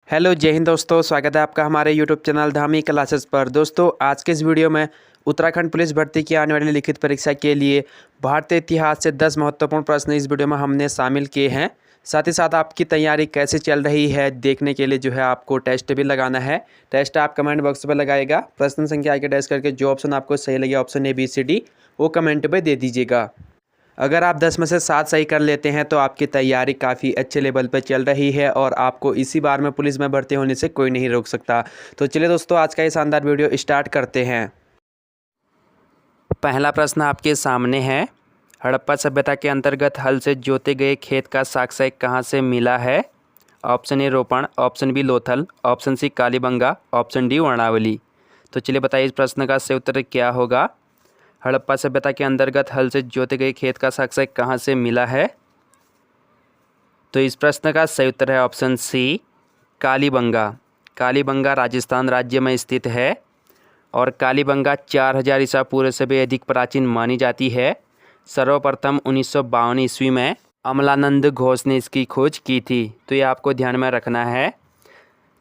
Hello जय हिंद दोस्तों, स्वागत है आपका हमारे यूट्यूब चैनल धामी क्लासेस पर। दोस्तों आज के इस वीडियो में उत्तराखंड पुलिस भर्ती की आने वाली लिखित परीक्षा के लिए भारतीय इतिहास से 10 महत्वपूर्ण प्रश्न इस वीडियो में हमने शामिल किए हैं। साथ ही साथ आपकी तैयारी कैसे चल रही है देखने के लिए जो है आपको टेस्ट भी लगाना है। टेस्ट आप कमेंट बॉक्स पर लगाएगा, प्रश्न संख्या के टेस्ट करके जो ऑप्शन आपको सही लगे ऑप्शन ABCD वो कमेंट पर दे दीजिएगा। अगर आप 10 में से 7 सही कर लेते हैं तो आपकी तैयारी काफ़ी अच्छे लेवल पर चल रही है और आपको इसी बार में पुलिस में भर्ती होने से कोई नहीं रोक सकता। तो चलिए दोस्तों आज का ये शानदार वीडियो स्टार्ट करते हैं। पहला प्रश्न आपके सामने है, हड़प्पा सभ्यता के अंतर्गत हल से जोते गए खेत का साक्ष्य कहाँ से मिला है? Option A Ropar, option B Lothal, option C Kalibanga, option D Varnavali. तो चलिए बताइए इस प्रश्न का सही उत्तर क्या होगा। हड़प्पा सभ्यता के अंतर्गत हल से जोते गए खेत का साक्ष्य कहाँ से मिला है? तो इस प्रश्न का सही उत्तर है ऑप्शन सी कालीबंगा। कालीबंगा राजस्थान राज्य में स्थित है और कालीबंगा 4000 ईसा पूर्व से भी अधिक प्राचीन मानी जाती है। सर्वप्रथम 1952 ईस्वी में अमलानंद घोष ने इसकी खोज की थी, तो ये आपको ध्यान में रखना है।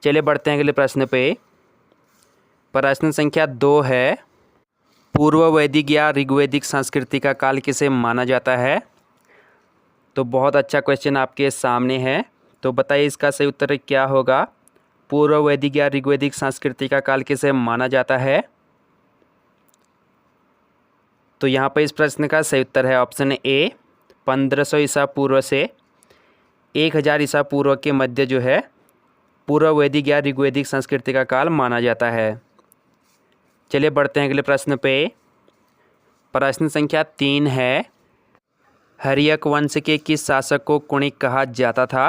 चलिए बढ़ते हैं अगले प्रश्न पे। प्रश्न संख्या 2 है, पूर्व वैदिक या ऋग्वैदिक संस्कृति का काल किसे माना जाता है? तो बहुत अच्छा क्वेश्चन आपके सामने है, तो बताइए इसका सही उत्तर क्या होगा। पूर्व वैदिक या ऋग्वैदिक संस्कृति का काल किसे माना जाता है? तो यहाँ पर इस प्रश्न का सही उत्तर है ऑप्शन ए 1500 ईसा पूर्व से 1000 ईसा पूर्व के मध्य जो है पूर्व वैदिक या ऋग्वैदिक संस्कृति का काल माना जाता है। चलिए बढ़ते हैं अगले प्रश्न पे। प्रश्न संख्या 3 है, हर्यक वंश के किस शासक को कुणिक कहा जाता था?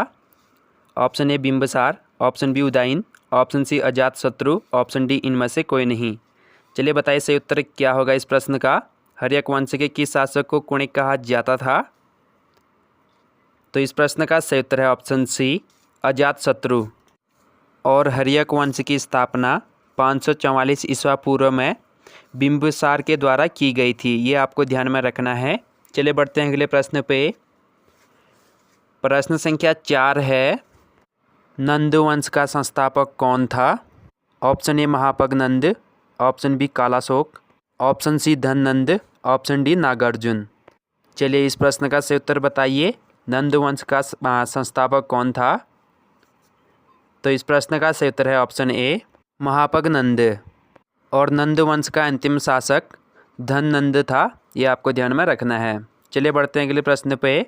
Option A Bimbisara, option B Udayan, option C Ajatashatru, option D इनमें से कोई नहीं। चलिए बताइए सही उत्तर क्या होगा इस प्रश्न का। हर्यक वंश के किस शासक को कुणिक कहा जाता था? तो इस प्रश्न का सही उत्तर है ऑप्शन सी अजातशत्रु। और हर्यक वंश की स्थापना 544 ईसा पूर्व में बिंबिसार के द्वारा की गई थी, ये आपको ध्यान में रखना है। चलिए बढ़ते हैं अगले प्रश्न पे। प्रश्न संख्या 4 है, नंद वंश का संस्थापक कौन था? Option A Mahapadma Nanda, option B Kalashoka, option C Dhanananda, option D Nagarjuna. चलिए इस प्रश्न का सही उत्तर बताइए, नंद वंश का संस्थापक कौन था? तो इस प्रश्न का सही उत्तर है ऑप्शन ए महापग नंद। और नंद वंश का अंतिम शासक धननंद था, ये आपको ध्यान में रखना है। चलिए बढ़ते हैं अगले प्रश्न पे।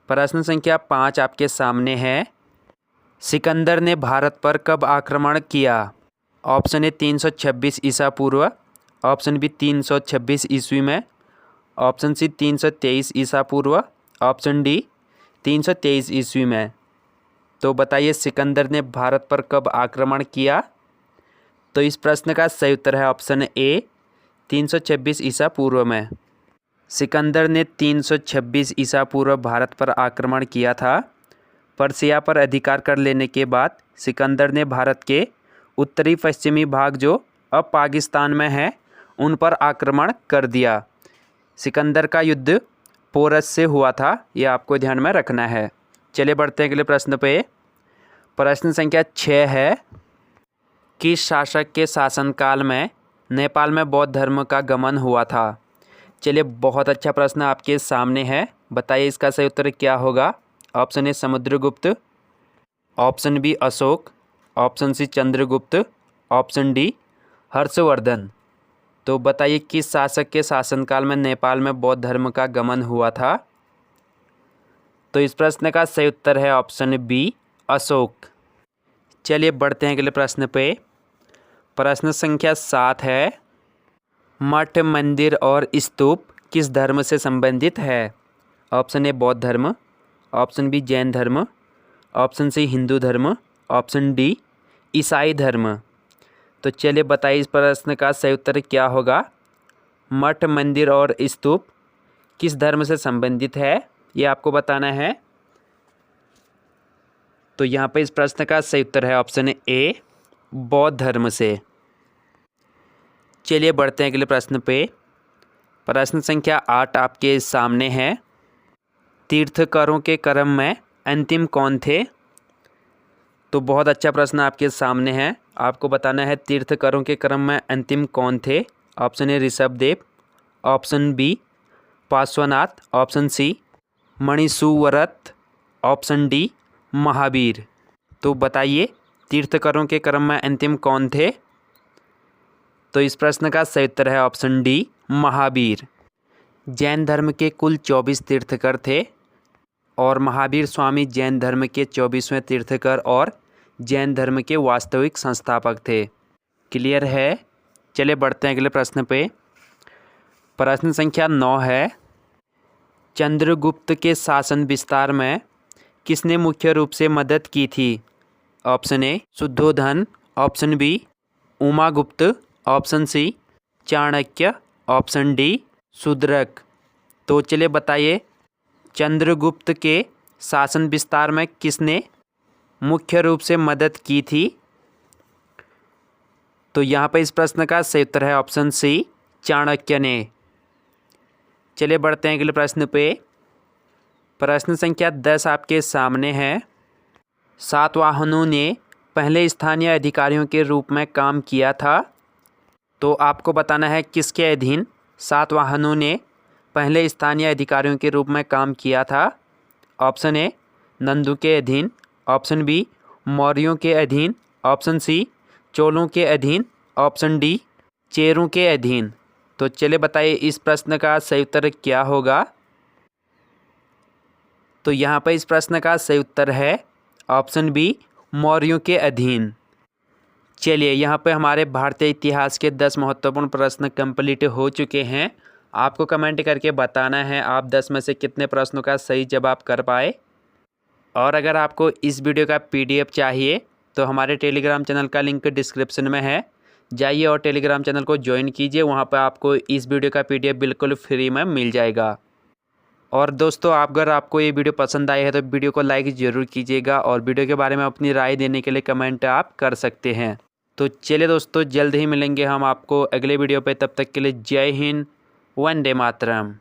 प्रश्न संख्या 5 आपके सामने है, सिकंदर ने भारत पर कब आक्रमण किया? ऑप्शन ए 326 ईसा पूर्व, ऑप्शन बी 326 ईस्वी में, ऑप्शन सी 323 ईसा पूर्व, ऑप्शन डी 323 ईस्वी में। तो बताइए सिकंदर ने भारत पर कब आक्रमण किया? तो इस प्रश्न का सही उत्तर है ऑप्शन ए 326 ईसा पूर्व में। सिकंदर ने 326 ईसा पूर्व भारत पर आक्रमण किया था। पर्सिया पर अधिकार कर लेने के बाद सिकंदर ने भारत के उत्तरी पश्चिमी भाग जो अब पाकिस्तान में है उन पर आक्रमण कर दिया। सिकंदर का युद्ध पोरस से हुआ था, ये आपको ध्यान में रखना है। चलिए बढ़ते हैं अगले प्रश्न पे। प्रश्न संख्या 6 है, किस शासक के शासनकाल में नेपाल में बौद्ध धर्म का गमन हुआ था? चलिए बहुत अच्छा प्रश्न आपके सामने है, बताइए इसका सही उत्तर क्या होगा। Option A Samudragupta, option B Ashoka, option C Chandragupta, option D Harshavardhan. तो बताइए किस शासक के शासनकाल में नेपाल में बौद्ध धर्म का गमन हुआ था? तो इस प्रश्न का सही उत्तर है ऑप्शन बी अशोक। चलिए बढ़ते हैं अगले प्रश्न पे। प्रश्न संख्या 7 है, मठ मंदिर और स्तूप किस धर्म से संबंधित है? ऑप्शन ए बौद्ध धर्म, ऑप्शन बी जैन धर्म, ऑप्शन सी हिंदू धर्म, ऑप्शन डी ईसाई धर्म। तो चलिए बताइए इस प्रश्न का सही उत्तर क्या होगा। मठ मंदिर और स्तूप किस धर्म से संबंधित है, ये आपको बताना है। तो यहाँ पे इस प्रश्न का सही उत्तर है ऑप्शन ए बौद्ध धर्म से। चलिए बढ़ते हैं अगले प्रश्न पे। प्रश्न संख्या 8 आपके सामने है, तीर्थकरों के क्रम में अंतिम कौन थे? तो बहुत अच्छा प्रश्न आपके सामने है। आपको बताना है तीर्थकरों के क्रम में अंतिम कौन थे। Option A Rishabhdev, option B Parshvanath, option C Munisuvrata, option D Mahavir. तो बताइए तीर्थकरों के क्रम में अंतिम कौन थे। तो इस प्रश्न का सही उत्तर है ऑप्शन डी महावीर। जैन धर्म के कुल 24 तीर्थकर थे और महावीर स्वामी जैन धर्म के 24वें तीर्थकर और जैन धर्म के वास्तविक संस्थापक थे। क्लियर है। चलिए बढ़ते हैं अगले प्रश्न पे। प्रश्न संख्या 9 है, चंद्रगुप्त के शासन विस्तार में किसने मुख्य रूप से मदद की थी। Option A Shuddhodana, option B Umagupta, option C Chanakya, option D Shudraka. तो चलिए बताइए चंद्रगुप्त के शासन विस्तार में किसने मुख्य रूप से मदद की थी। तो यहाँ पर इस प्रश्न का सही उत्तर है ऑप्शन सी चाणक्य ने। चलिए बढ़ते हैं अगले प्रश्न पे। प्रश्न संख्या 10 आपके सामने है। सातवाहनों ने पहले स्थानीय अधिकारियों के रूप में काम किया था। तो आपको बताना है किसके अधीन सातवाहनों ने पहले स्थानीय अधिकारियों के रूप में काम किया था। ऑप्शन ए नंदू के अधीन, ऑप्शन बी मौर्यों के अधीन, ऑप्शन सी चोलों के अधीन, ऑप्शन डी चेरों के अधीन। तो चलिए बताइए इस प्रश्न का सही उत्तर क्या होगा। तो यहाँ पर इस प्रश्न का सही उत्तर है ऑप्शन बी मौर्यों के अधीन। चलिए यहाँ पे हमारे भारतीय इतिहास के 10 महत्वपूर्ण प्रश्न कंप्लीट हो चुके हैं। आपको कमेंट करके बताना है आप 10 में से कितने प्रश्नों का सही जवाब कर पाए। और अगर आपको इस वीडियो का PDF चाहिए तो हमारे टेलीग्राम चैनल का लिंक डिस्क्रिप्शन में है, जाइए और टेलीग्राम चैनल को ज्वाइन कीजिए। वहाँ पर आपको इस वीडियो का PDF बिल्कुल फ्री में मिल जाएगा। और दोस्तों अगर आपको ये वीडियो पसंद आई है तो वीडियो को लाइक ज़रूर कीजिएगा और वीडियो के बारे में अपनी राय देने के लिए कमेंट आप कर सकते हैं। तो चलिए दोस्तों जल्द ही मिलेंगे हम आपको अगले वीडियो पे। तब तक के लिए जय हिंद, वंदे मातरम।